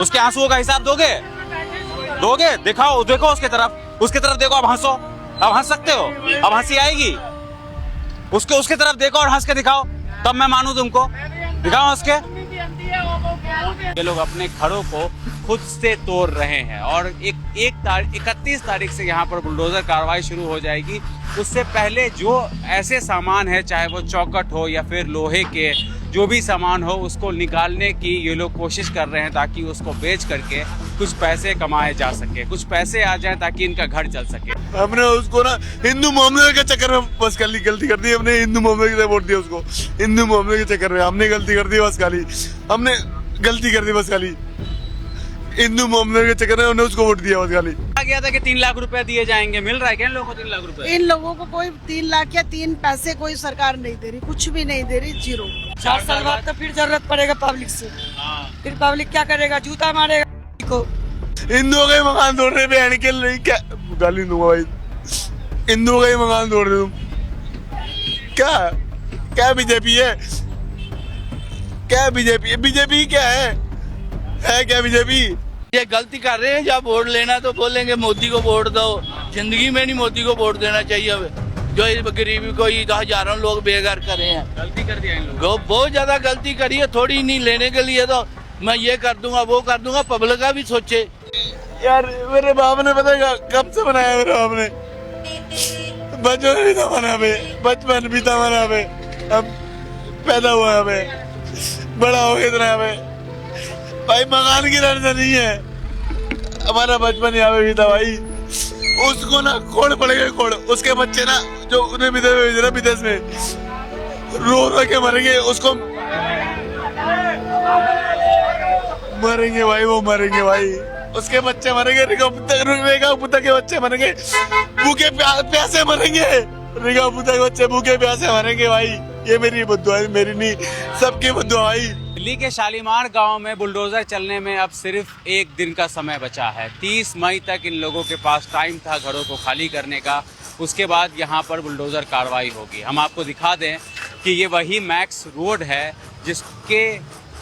उसके आंसुओं का हिसाब दोगे? दोगे? दिखाओ, देखो उसके तरफ देखो। अब हंसो, अब हंस सकते हो? अब हंसी आएगी? उसके तरफ देखो और हंस के दिखाओ, तब मैं मानूं तुमको। दिखाओ हंस के। ये लोग अपने घरों को खुद से तोड़ रहे हैं और 31 तारीख से यहाँ पर बुलडोजर कार्रवाई शुरू हो जाएगी। उससे पहले जो ऐसे सामान है, चाहे वो चौखट हो या फिर लोहे के जो भी सामान हो, उसको निकालने की ये लोग कोशिश कर रहे हैं ताकि उसको बेच करके कुछ पैसे कमाए जा सके, कुछ पैसे आ जाए ताकि इनका घर चल सके। हमने उसको ना हिंदू मोहम्मद के चक्कर में बस गलती कर दी। हमने हिंदू मोहम्मद के वोट दिया उसको। हिंदू मोहम्मद के चक्कर में हमने गलती कर दी बस खाली। हमने गलती कर दी बस खाली। हिंदू मोहम्मद के चक्कर में हमने उसको वोट दिया बस खाली। कहा गया था कि 3 लाख रुपए दिए जाएंगे, मिल रहा है क्या इन लोगों को 3 लाख रुपए? इन लोगों को कोई 3 लाख या 3 पैसे कोई सरकार नहीं दे रही, कुछ भी नहीं दे रही, जीरो। 4 साल बाद तो फिर जरूरत पड़ेगा पब्लिक से। फिर पब्लिक क्या करेगा? जूता मारेगा को। हिंदुओं का ही मकान तोड़ रहे बहन के लिए। क्या गाली दूंगा भाई? हिंदुओं का ही मकान तोड़ रहे तुम। क्या बीजेपी है? क्या बीजेपी? बीजेपी क्या है क्या बीजेपी? ये गलती कर रहे हैं। जब वोट लेना तो बोलेंगे मोदी को वोट दो। जिंदगी में नहीं मोदी को वोट देना चाहिए। अब जो गरीबी को हजारों लोग बेघर करे हैं। गलती कर दिया इन लोगों ने। बहुत ज्यादा गलती करी है। थोड़ी नहीं लेने के लिए तो मैं ये कर दूंगा, वो कर दूंगा। पब्लिक का भी सोचे यार मेरे बाप ने पता कब से बनाया? मेरे बाप ने बचपन भी था मना पे, बचपन भी था मना पे। अब पैदा हुआ हमें, बड़ा हो गया इतना हमें भाई। मकान की लड़ना नहीं है, हमारा बचपन यहाँ पे भी था भाई। उसको ना खोड़ पड़ेगा, खोड़। उसके बच्चे ना जो उन्हें विदेश में भेजे ना, विदेश में रो के मरेंगे। उसको मरेंगे भाई, वो मरेंगे भाई। उसके बच्चे मरेंगे। रेखा पुता के बच्चे मरेंगे, भूखे प्यासे मरेंगे। रेखा पुता के बच्चे भूखे प्यासे मरेंगे भाई। ये मेरी बुद्धू है, मेरी नहीं, सबकी बुद्धू भाई। दिल्ली के शालीमार गांव में बुलडोजर चलने में अब सिर्फ 1 दिन का समय बचा है। 30 मई तक इन लोगों के पास टाइम था घरों को खाली करने का। उसके बाद यहां पर बुलडोजर कार्रवाई होगी। हम आपको दिखा दें कि ये वही मैक्स रोड है जिसके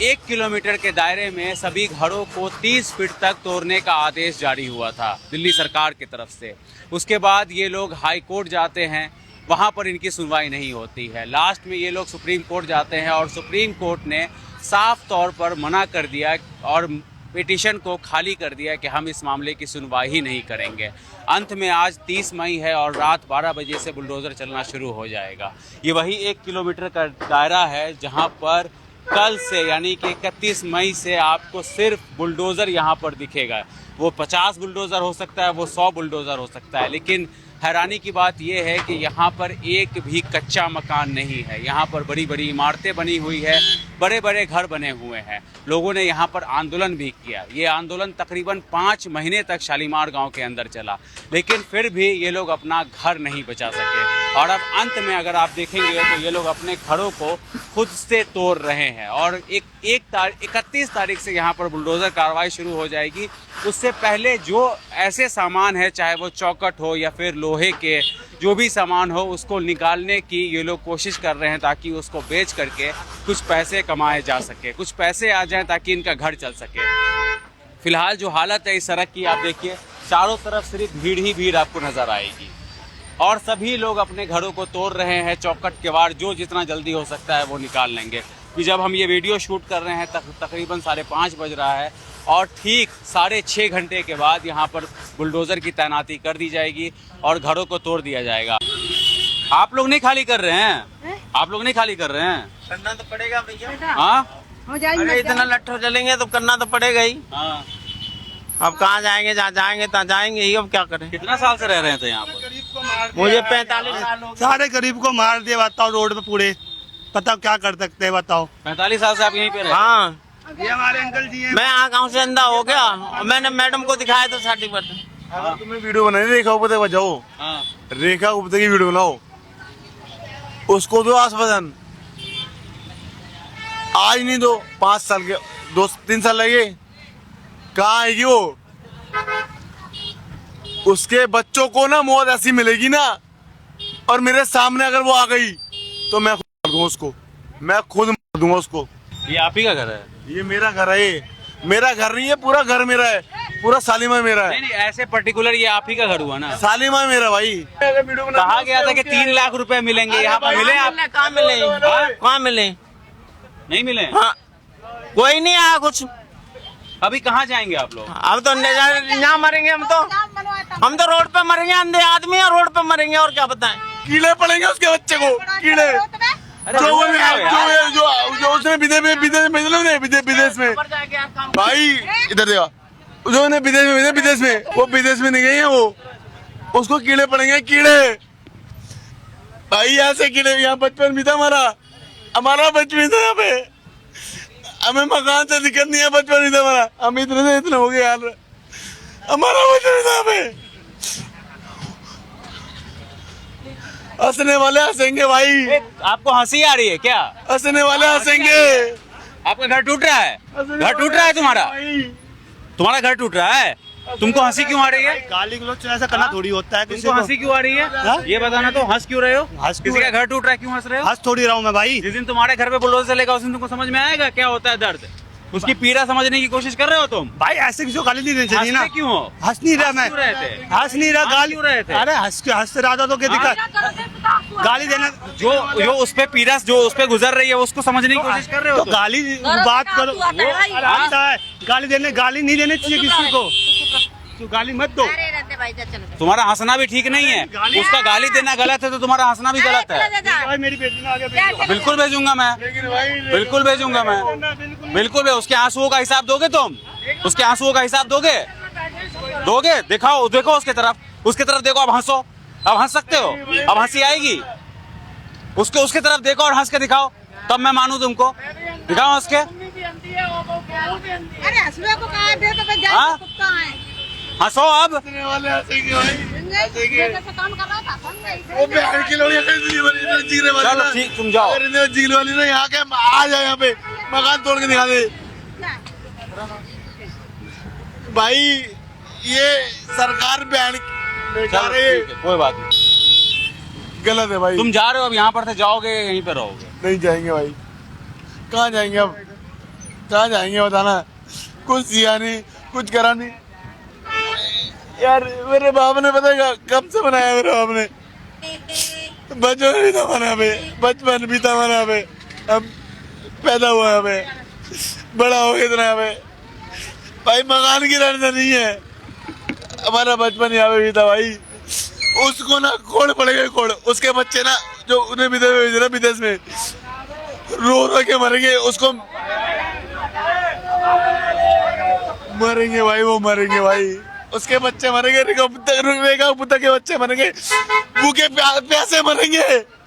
1 किलोमीटर के दायरे में सभी घरों को 30 फीट तक तोड़ने का आदेश जारी हुआ था दिल्ली सरकार की तरफ से। उसके बाद ये लोग हाई कोर्ट जाते हैं, वहाँ पर इनकी सुनवाई नहीं होती है। लास्ट में ये लोग सुप्रीम कोर्ट जाते हैं और सुप्रीम कोर्ट ने साफ तौर पर मना कर दिया और पिटीशन को खाली कर दिया कि हम इस मामले की सुनवाई ही नहीं करेंगे। अंत में आज 30 मई है और रात 12 बजे से बुलडोज़र चलना शुरू हो जाएगा। ये वही 1 किलोमीटर का दायरा है जहाँ पर कल से यानी कि 31 मई से आपको सिर्फ बुलडोज़र यहाँ पर दिखेगा। वो 50 बुलडोज़र हो सकता है, वो 100 बुलडोज़र हो सकता है, लेकिन हैरानी की बात यह है कि यहाँ पर एक भी कच्चा मकान नहीं है। यहाँ पर बड़ी बड़ी इमारतें बनी हुई है, बड़े बड़े घर बने हुए हैं। लोगों ने यहाँ पर आंदोलन भी किया। ये आंदोलन तकरीबन 5 महीने तक शालीमार गांव के अंदर चला, लेकिन फिर भी ये लोग अपना घर नहीं बचा सके। और अब अंत में अगर आप देखेंगे तो ये लोग अपने घरों को खुद से तोड़ रहे हैं और 31 तारीख से यहाँ पर बुलडोज़र कार्रवाई शुरू हो जाएगी। उससे पहले जो ऐसे सामान है, चाहे वो चौखट हो या फिर लोहे के जो भी सामान हो, उसको निकालने की ये लोग कोशिश कर रहे हैं ताकि उसको बेच करके कुछ पैसे कमाए जा सके, कुछ पैसे आ जाएं ताकि इनका घर चल सके। फिलहाल जो हालत है इस सड़क की, आप देखिए चारों तरफ सिर्फ भीड़ ही भीड़ आपको नज़र आएगी और सभी लोग अपने घरों को तोड़ रहे हैं। चौखट केवाड़ जो जितना जल्दी हो सकता है वो निकाल लेंगे। कि जब हम ये वीडियो शूट कर रहे हैं तकरीबन 5:30 बज रहा है और ठीक 6.5 घंटे के बाद यहाँ पर बुलडोज़र की तैनाती कर दी जाएगी और घरों को तोड़ दिया जाएगा। आप लोग नहीं खाली कर रहे हैं? आप लोग नहीं खाली कर रहे हैं? करना तो पड़ेगा भैया। हाँ, अरे इतना लट्ठो चलेंगे तो करना तो पड़ेगा ही। हाँ। अब कहाँ जाएंगे, जहाँ जाएंगे तहाँ जाएंगे ही। अब क्या करें? कितना साल से रह रहे हैं यहाँ पर? मुझे 45 साल हो गए। सारे गरीब को मार दिया, बताओ रोड पे पूरे। बताओ क्या कर सकते हैं, बताओ। 45 साल से आप यहीं पे रहे? हाँ, ये हमारे अंकल जी हैं। मैं यहाँ गाँव से अंधा हो गया और मैंने मैडम को दिखाया तो सर्टिफिकेट। अगर तुम्हें वीडियो बनानी रेखा उपते बजाओ, हाँ। रेखा उपते की वीडियो बनाओ, उसको दो आस्वादन। आज नहीं दो, 5 साल के 2-3 साल लगे, कहाँ आएगी वो? उसके बच्चों को ना मौत ऐसी मिलेगी ना, और मेरे सामने अगर वो आ गई तो मैं खुद मार दूंगा उसको, मैं खुद मार दूंगा उसको। ये आप ही का घर है? ये मेरा घर है। मेरा घर नहीं है, पूरा घर मेरा है, पूरा सालिमा मेरा है। नहीं नहीं, ऐसे पर्टिकुलर ये आप ही का घर हुआ ना। सालिमा मेरा भाई। कहा गया था कि 3 लाख रुपए मिलेंगे, यहाँ पर मिले आप? कहाँ मिले? कहाँ मिले? नहीं मिले? हाँ, कोई नहीं आया कुछ। अभी कहाँ जाएंगे आप लोग? अब तो यहाँ मरेंगे हम तो रोड पे मरेंगे, अंधे आदमी है, रोड पे मरेंगे, और क्या बताएं। कीड़े पड़ेंगे उसके बच्चे को, कीड़े जो उसने विदेश में भाई, इधर देखा, जो उन्हें विदेश में वो विदेश में नहीं गई है, वो उसको कीड़े पड़ेंगे, कीड़े भाई, ऐसे कीड़े। यहाँ बचपन भी था हमारा बचपन था यहाँ पे, हमें मकान से दिक्कत नहीं है, बचपन भी था हमारा, हम इतने से इतने हो गए यार, हमारा बचपन था यहाँ पे। हंसने वाले हंसेंगे भाई। आपको हंसी आ रही है क्या? हंसने वाले हंसेंगे। आपका घर टूट रहा है? घर टूट रहा है तुम्हारा घर टूट रहा है? तुमको हंसी क्यों आ रही है? गाली गलौज ऐसा करना थोड़ी होता है किसी तुमको को। हंसी क्यों आ रही है? ये बताना, तो हंस क्यों रहे हो? हंस क्यों किसी का रहे? घर टूट रहा है, क्यों हंस रहे हो? हंस थोड़ी रहा हूँ मैं भाई। जिस दिन तुम्हारे घर पे बुलडोजर चलेगा उस दिन तुमको समझ में आएगा क्या होता है दर्द। उसकी पीड़ा समझने की कोशिश कर रहे हो तुम। भाई ऐसे किसी को गाली नहीं देनी चाहिए ना। हंसते क्यों हो? हंस नहीं रहा मैं, क्यों रहे थे? हंस नहीं रहा, हंस गाली क्यों रहे थे? अरे हंस रहा था तो क्या दिक्कत, गाली देना जो उस पे पीड़ा जो उस पे गुजर रही है उसको समझने की कोशिश कर रहे हो तो तुम। गाली बात करो, वो आता है गाली नहीं देनी चाहिए किसी को, तो गाली मत दो। तुम्हारा हंसना भी ठीक नहीं है, उसका गाली देना गलत है तो तुम्हारा हंसना भी गलत है। भाई मेरी बेटी ने आगे भेजो। बिल्कुल भेजूंगा मैं, बिल्कुल भेजूंगा मैं, बिल्कुल। उसके आंसुओं का हिसाब दोगे तुम? उसके आंसुओं का हिसाब दोगे? दिखाओ, देखो उसके तरफ देखो, अब हंसो, अब हंस सकते हो, अब हंसी आएगी। उसके तरफ देखो और हंस के दिखाओ, तब मैं मानू तुमको। दिखाओ हंस के। अरे हंसने को कहा है, तो मैं हाँ? कुत्ता है। हंसो अब। हंसने वाले हंसेंगे भाई। जैसे काम कर रहा था, वो बहन के लोग जीने वाली चलो ना, ठीक, तुम जाओ। अगर इन्हें जीने वाली ना, यहाँ के आ जाए, यहाँ पे मकान तोड़ के दिखा दे भाई। ये सरकार बहन चलो ठीक है, कोई बात नहीं। गलत है भाई। तुम जा रहे हो, अब यहाँ पर से जाओगे यहीं पे रहोगे? नहीं जाएंगे भाई, कहाँ जाएंगे अब, कहाँ जाएंगे बताना। कुछ दिया नहीं, कुछ करा नहीं यार। मेरे बाप ने पता है कब से बनाया, मेरे बाप ने बचपन भी था मना पे, बचपन भी था मना पे, हम पैदा हुआ है पे, बड़ा हो गया इतना पे भाई। मकान की रहना नहीं है, हमारा बचपन यहाँ पे भी था भाई। उसको ना कोड़ पड़ेगा, कोड़ उसके बच्चे ना, जो उन्हें विदेश में रो के मरेंगे, उसको मरेंगे भाई, वो मरेंगे भाई, उसके बच्चे मरेंगे, रेगा पुता के बच्चे मरेंगे, भूखे प्यासे मरेंगे,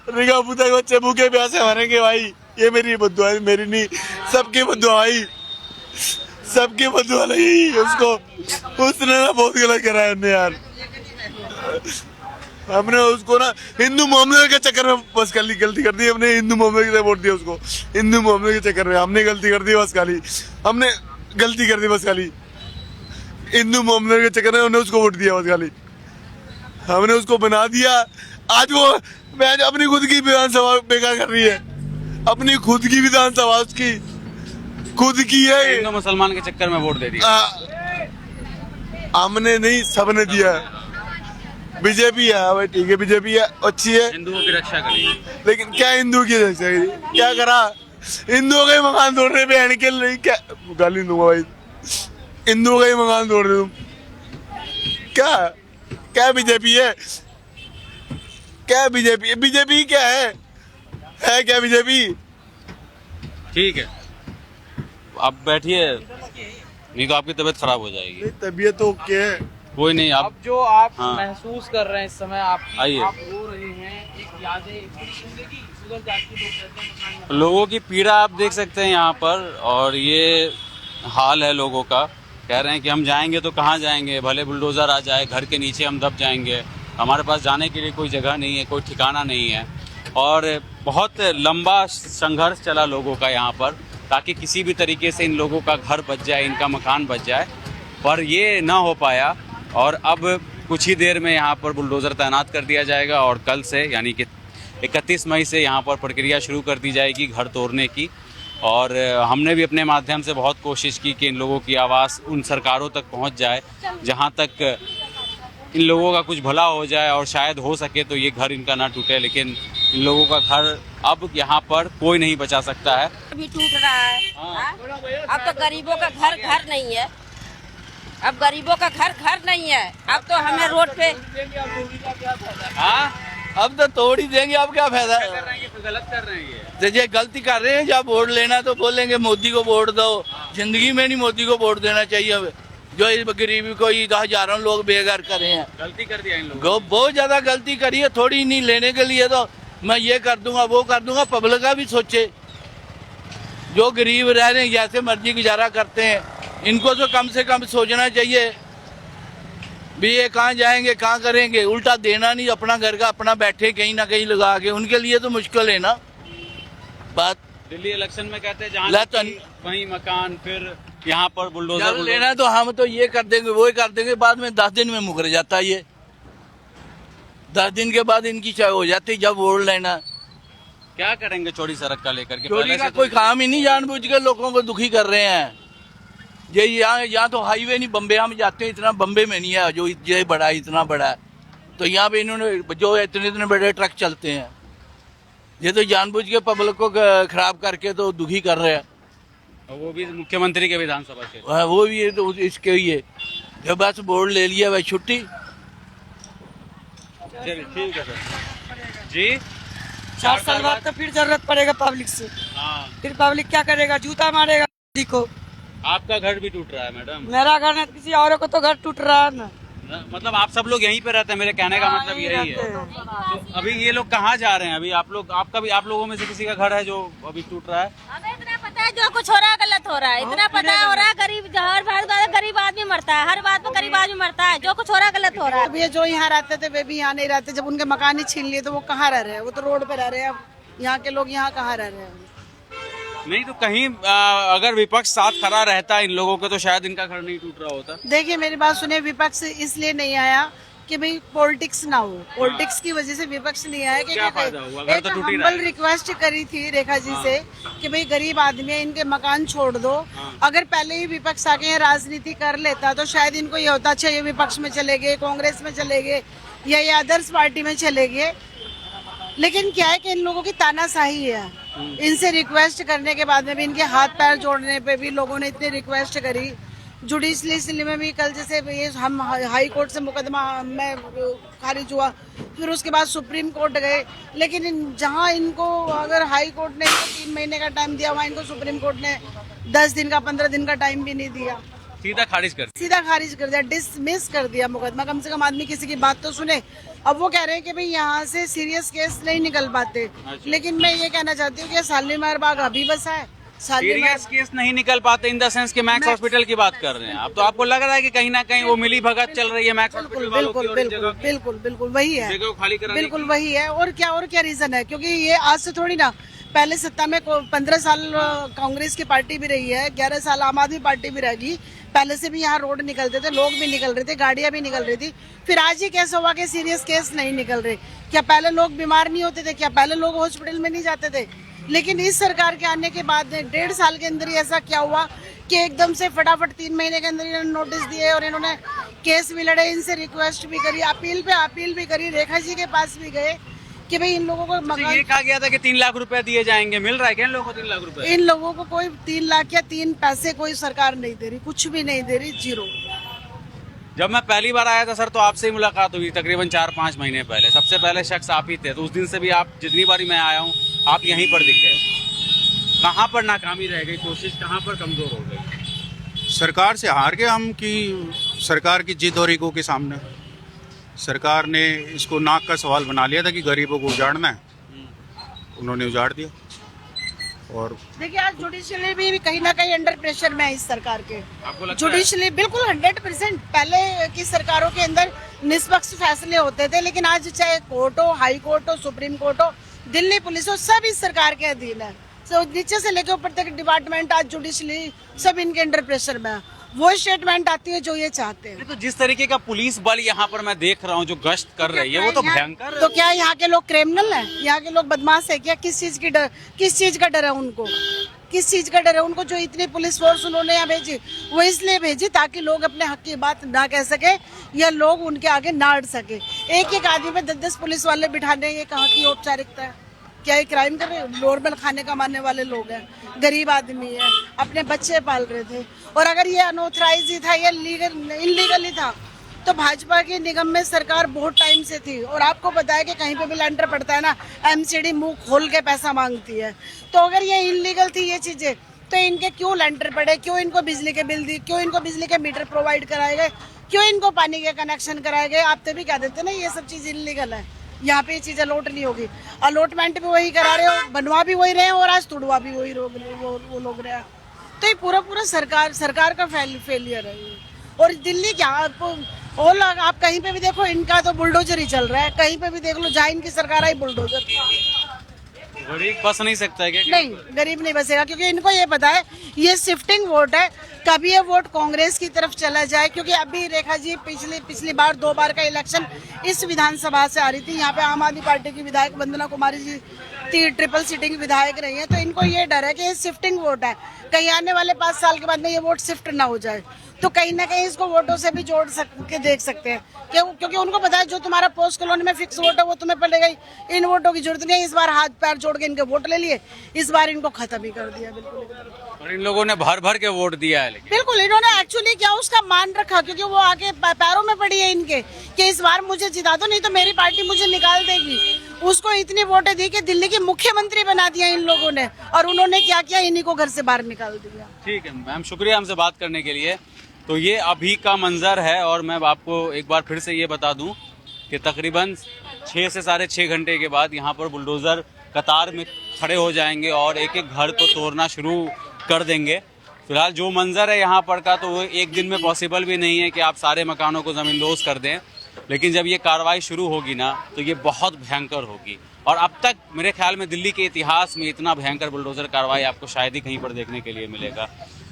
रेगा पुता के बच्चे भूखे प्यासे मरेंगे भाई। ये मेरी बद्दुआ है, मेरी नहीं, सबकी बद्दुआ भाई, सबकी बद्दुआ लगी उसको। उसने ना बहुत गलत करा है हमने यार। हमने उसको ना हिंदू मामले के चक्कर में बस गलती कर दी हमने, हिंदू मामले के वोट दिया उसको, हिंदू मामले के चक्कर में हमने गलती कर दी बस खाली, हमने गलती कर दी बस खाली, हिंदू मामले के चक्कर में उन्हें उसको वोट दिया बस खाली, हमने उसको बना दिया। आज वो अपनी खुद की विधानसभा बेकार कर रही है, अपनी खुद की विधानसभा उसकी खुद की है। हिंदू मुसलमान के चक्कर में वोट दे दिया। हमने नहीं, सबने दिया है। बीजेपी है भाई, ठीक है, बीजेपी है, अच्छी है, हिंदुओं की रक्षा करेगी। लेकिन क्या हिंदू की रक्षा करी, क्या करा? हिंदुओं का ही मकान तोड़ रहे बहन के लिए, क्या गाली दूंगा भाई, हिंदुओं का ही मकान तोड़ रहे तुम, क्या बीजेपी है? क्या बीजेपी? बीजेपी क्या है क्या बीजेपी? ठीक है, आप बैठिए, नहीं तो आपकी तबीयत खराब हो जाएगी। तबीयत तो ओके है, कोई नहीं। आप अब जो आप हाँ। महसूस कर रहे हैं इस समय, आप आइए। रो रहे हैं, एक यादें, पूरी जिंदगी सुधर जाती है, लोग कहते हैं मकान में। लोगों की पीड़ा आप देख सकते हैं यहाँ पर, और ये हाल है लोगों का। कह रहे हैं कि हम जाएंगे तो कहाँ जाएंगे, भले बुलडोज़र आ जाए, घर के नीचे हम दब जाएंगे, हमारे पास जाने के लिए कोई जगह नहीं है, कोई ठिकाना नहीं है। और बहुत लंबा संघर्ष चला लोगों का यहाँ पर, ताकि किसी भी तरीके से इन लोगों का घर बच जाए, इनका मकान बच जाए, पर ये ना हो पाया। और अब कुछ ही देर में यहाँ पर बुलडोज़र तैनात कर दिया जाएगा, और कल से यानी कि 31 मई से यहाँ पर प्रक्रिया शुरू कर दी जाएगी घर तोड़ने की। और हमने भी अपने माध्यम से बहुत कोशिश की कि इन लोगों की आवाज़ उन सरकारों तक पहुंच जाए जहां तक इन लोगों का कुछ भला हो जाए और शायद हो सके तो ये घर इनका ना टूटे, लेकिन इन लोगों का घर अब यहाँ पर कोई नहीं बचा सकता है। अभी टूट रहा है। अब तो गरीबों का घर घर नहीं है, अब गरीबों का घर घर नहीं है, अब तो हमें रोड पे अब तो तोड़ ही देंगे, अब क्या फायदा। गलत कर रहे हैं तो ये गलती कर रहे हैं, जब वोट लेना तो बोलेंगे मोदी को वोट दो। जिंदगी में नहीं मोदी को वोट देना चाहिए। अब जो इस गरीबी को हजारों लोग बेघर करे हैं, गलती कर दिया इन लोगों को बहुत ज्यादा गलती करी है। थोड़ी नहीं लेने के लिए तो मैं ये कर दूंगा वो कर दूंगा। पब्लिक का भी सोचे, जो गरीब रह रहे हैं जैसे मर्जी गुजारा करते हैं, इनको तो कम से कम सोचना चाहिए भी ये कहाँ जाएंगे कहाँ करेंगे। उल्टा देना नहीं, अपना घर का अपना बैठे कहीं ना कहीं लगा के, उनके लिए तो मुश्किल है ना बात। दिल्ली इलेक्शन में कहते हैं जहाँ वहीं मकान, फिर यहाँ पर बुलडोजर लेना तो हम तो ये कर देंगे वो कर देंगे, बाद में 10 दिन में मुकर जाता है। ये 10 दिन के बाद इनकी चाय हो जाती जब वोट लेना। क्या करेंगे चौड़ी सड़क का लेकर के? चोरी का कोई काम ही नहीं, जानबूझ के लोगों को दुखी कर रहे हैं। ये यहाँ तो हाईवे नहीं, बम्बे हम जाते हैं, इतना बम्बे में नहीं है जो ये बड़ा है, इतना बड़ा है। तो यहाँ पे इन्होंने जो इतने बड़े ट्रक चलते हैं, ये तो जानबूझ के पब्लिक को खराब करके तो दुखी कर रहे हैं। वो भी मुख्यमंत्री के विधानसभा क्षेत्र, वो भी तो इसके ही है। जब बस बोर्ड ले लिया भाई छुट्टी। ठीक है सर जी। 4 साल बाद तो फिर जरूरत पड़ेगा पब्लिक से। फिर पब्लिक क्या करेगा, जूता मारेगा मोदी को। आपका घर भी टूट रहा है मैडम? मेरा घर नहीं, किसी और को तो घर टूट रहा है ना। मतलब आप सब लोग यहीं पे रहते हैं? मेरे कहने का मतलब यही है। तो अभी ये लोग कहाँ जा रहे हैं? अभी आप लोगों में से किसी का घर है जो अभी टूट रहा है? हमें इतना पता है जो कुछ हो रहा है गलत हो रहा है, इतना पता हो रहा है। गरीब आदमी मरता है, हर बात में गरीब आदमी मरता है। जो कुछ हो रहा है गलत हो रहा है। अब ये जो यहाँ रहते थे वे भी यहाँ नहीं रहते। जब उनके मकान ही छीन लिए तो वो कहाँ रह रहे हैं? वो तो रोड पे रह रहे हैं। अब यहाँ के लोग यहाँ कहाँ रह रहे हैं? नहीं तो कहीं अगर विपक्ष साथ खड़ा रहता इन लोगों के तो शायद इनका घर नहीं टूट रहा होता। देखिए मेरी बात सुनिए, विपक्ष इसलिए नहीं आया कि भाई पॉलिटिक्स ना हो। पॉलिटिक्स की वजह से विपक्ष नहीं आया। क्या फायदा हुआ? घर तो टूट ही रहा है। हम्बल रिक्वेस्ट करी थी रेखा जी से कि भाई गरीब आदमी है, इनके मकान छोड़ दो। अगर पहले ही विपक्ष आके यहाँ राजनीति कर लेता तो शायद इनको ये होता, अच्छा ये विपक्ष में चले गए, कांग्रेस में चले गए या ये अदर्स पार्टी में चले गए। लेकिन क्या है कि इन लोगों की तानाशाही है। इनसे रिक्वेस्ट करने के बाद में भी, इनके हाथ पैर जोड़ने पे भी लोगों ने इतनी रिक्वेस्ट करी। जुडिशली में भी कल जैसे ये हम हाई कोर्ट से मुकदमा में खारिज हुआ, फिर उसके बाद सुप्रीम कोर्ट गए। लेकिन जहां इनको अगर हाई कोर्ट ने 3 महीने का टाइम दिया, वहाँ इनको सुप्रीम कोर्ट ने 10 दिन का 15 दिन का टाइम भी नहीं दिया। सीधा खारिज कर दिया, डिसमिस कर दिया मुकदमा। कम से कम आदमी किसी की बात तो सुने। अब वो कह रहे हैं कि भाई यहाँ से सीरियस केस नहीं निकल पाते। लेकिन मैं ये कहना चाहती हूँ कि शालीमार बाग अभी बसा है। सीरियस केस नहीं निकल पाते इन द सेंस के मैक्स हॉस्पिटल की बात कर रहे हैं। अब तो आपको लग रहा है कि कहीं ना कहीं वो मिली भगत चल रही है मैक्स हॉस्पिटल वालों की, बिल्कुल वही है, जगह खाली कराने की। बिल्कुल वही है। और क्या रीजन है? क्योंकि ये आज से थोड़ी ना, पहले सत्ता में 15 साल कांग्रेस की पार्टी भी रही है, 11 साल आम आदमी पार्टी भी रहेगी। पहले से भी यहाँ रोड निकलते थे, लोग भी निकल रहे थे, गाड़ियां भी निकल रही थी। फिर आज ही कैसे हुआ कि सीरियस केस नहीं निकल रहे? क्या पहले लोग बीमार नहीं होते थे? क्या पहले लोग हॉस्पिटल में नहीं जाते थे? लेकिन इस सरकार के आने के बाद 1.5 साल के अंदर ही ऐसा क्या हुआ कि एकदम से फटाफट 3 महीने के अंदर इन्होंने नोटिस दिए और इन्होंने केस भी लड़े, इनसे रिक्वेस्ट भी करी, अपील भी करी, रेखा जी के पास भी गए कि भाई इन लोगों को मकान। ये कहा गया था कि 3 लाख रुपए दिए जाएंगे, मिल रहा है क्या इन लोगों को 3 लाख रुपए? इन लोगों को कोई 3 लाख या 3 पैसे कोई सरकार नहीं दे रही, कुछ भी नहीं दे रही, जीरो। जब मैं पहली बार आया था सर तो आपसे ही मुलाकात हुई, तकरीबन 4-5 महीने पहले। सबसे पहले शख्स आप ही थे। तो उस दिन से भी आप, जितनी बारी मैं आया हूँ, आप यहीं पर दिखे। कहाँ पर नाकामी रह गई कोशिश, कहाँ पर कमजोर हो गई? सरकार से हार के हम कि सरकार की जिद और ईगो के सामने सरकार ने इसको नाक का सवाल बना लिया था कि गरीबों को उजाड़ना है, उन्होंने उजाड़ दिया। और देखिए आज जुडिशरी भी कहीं ना कहीं अंडर प्रेशर में है इस सरकार के। आपको लगता है? जुडिशरी बिल्कुल 100%। पहले की सरकारों के अंदर निष्पक्ष फैसले होते थे, लेकिन आज चाहे कोर्ट हो, हाई कोर्ट हो, सुप्रीम कोर्ट हो, दिल्ली पुलिस हो, सब इस सरकार के अधीन है। तो नीचे से लेकर ऊपर तक डिपार्टमेंट आज जुडिशरी सब इनके अंडर प्रेशर में है। वो स्टेटमेंट आती है जो ये चाहते हैं। तो जिस तरीके का पुलिस बल यहाँ पर मैं देख रहा हूँ जो गश्त कर रही है, वो तो भयंकर। तो क्या यहाँ के लोग क्रिमिनल हैं? यहाँ के लोग बदमाश है क्या? किस चीज का डर है उनको? किस चीज का डर है उनको? जो इतनी पुलिस फोर्स उन्होंने यहाँ भेजी वो इसलिए भेजी ताकि लोग अपने हक की बात ना कह सके या लोग उनके आगे ना अड़ सके। एक एक आदमी पे 10-10 पुलिस वाले बिठाने, ये कहाँ की औपचारिकता है? क्या ये क्राइम कर रहे हैं? नॉर्मल खाने कमाने वाले लोग हैं, गरीब आदमी है, अपने बच्चे पाल रहे थे। और अगर ये अनऑथराइज ही था, ये इनलीगल ही था, तो भाजपा की निगम में सरकार बहुत टाइम से थी। और आपको पता है कि कहीं पे भी लेंटर पड़ता है ना, एमसीडी मुंह खोल के पैसा मांगती है। तो अगर ये इनलीगल थी ये चीजें, तो इनके क्यों लेंटर पड़े? क्यों इनको बिजली के बिल दी? क्यों इनको बिजली के मीटर प्रोवाइड कराए गए? क्यों इनको पानी के कनेक्शन कराए गए? आप तभी कह देते ना ये सब चीज इनलीगल है, यहाँ पे ये चीज अलॉट नहीं होगी। अलॉटमेंट भी वही करा रहे हो, बनवा भी वही रहे हैं और आज तुड़वा भी वही वो लोग रहे हैं। तो ये पूरा सरकार का फेलियर है ये। और दिल्ली क्या, आपको और आप कहीं पे भी देखो इनका तो बुलडोजर ही चल रहा है, कहीं पे भी देख लो जहाँ इनकी सरकार आई बुलडोजर। गरीब बस नहीं सकता है क्या? नहीं, गरीब नहीं बसेगा, क्योंकि इनको ये पता है ये शिफ्टिंग वोट है, कभी ये वोट कांग्रेस की तरफ चला जाए। क्योंकि अभी रेखा जी पिछली बार 2 बार का इलेक्शन इस विधानसभा से आ रही थी, यहाँ पे आम आदमी पार्टी की विधायक वंदना कुमारी जी ट्रिपल सीटिंग विधायक रही है। तो इनको ये डर है कि ये शिफ्टिंग वोट है, कहीं आने वाले 5 साल के बाद में ये वोट शिफ्ट ना हो जाए। तो कहीं ना कहीं इसको वोटों से भी जोड़ के देख सकते हैं, क्योंकि उनको पता है जो तुम्हारा पोस्ट कॉलोनी में फिक्स वोट है वो तुम्हें पड़ेगा ही, इन वोटों की जरूरत नहीं। इस बार हाथ पैर जोड़ के इनके वोट ले लिए, इस बार इनको खत्म ही कर दिया बिल्कुल। और इन लोगों ने भर के वोट दिया है। लेकिन बिल्कुल इन्होंने एक्चुअली क्या उसका मान रखा, क्योंकि वो आगे पैरों में पड़ी है इनके कि इस बार मुझे जिता दो, नहीं तो मेरी पार्टी मुझे निकाल देगी। उसको इतनी वोटें दी कि दिल्ली की मुख्यमंत्री बना दिया इन लोगों ने, और उन्होंने क्या किया, इन्हीं को घर से बाहर निकाल दिया। ठीक है मैम, शुक्रिया हमसे बात करने के लिए। तो ये अभी का मंजर है, और मैं आपको एक बार फिर से ये बता दूं कि तकरीबन 6 से 6.5 घंटे के बाद यहाँ पर बुलडोज़र कतार में खड़े हो जाएंगे और एक एक घर को तोड़ना शुरू कर देंगे। फिलहाल जो मंजर है यहाँ पर का, तो वो एक दिन में पॉसिबल भी नहीं है कि आप सारे मकानों को ज़मींदोज कर दें, लेकिन जब ये कार्रवाई शुरू होगी ना तो ये बहुत भयंकर होगी। और अब तक मेरे ख्याल में दिल्ली के इतिहास में इतना भयंकर बुलडोज़र कार्रवाई आपको शायद ही कहीं पर देखने के लिए मिलेगा।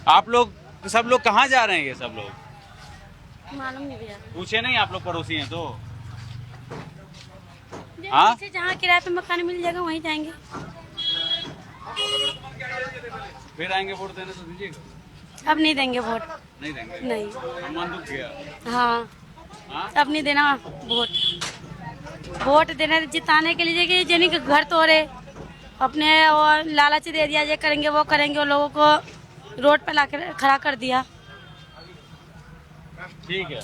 आप लोग सब लोग कहाँ जा रहे हैं? ये सब लोग मालूम नहीं भैया, पूछे नहीं? आप लोग पड़ोसी हैं तो हाँ, जहाँ किराए पे मकान मिल जाएगा वहीं जाएंगे। फिर आएंगे वोट देने तो दीजिएगा। अब नहीं देंगे वोट। नहीं देंगे? नहीं। मन दुख गया। हाँ, अब नहीं देना वोट देना जिताने के लिए कि जिन्हीं के घर तोड़े, अपने और लालच दे दिया, ये करेंगे वो करेंगे, और लोगों को रोड पे लाके खड़ा कर दिया। ठीक है।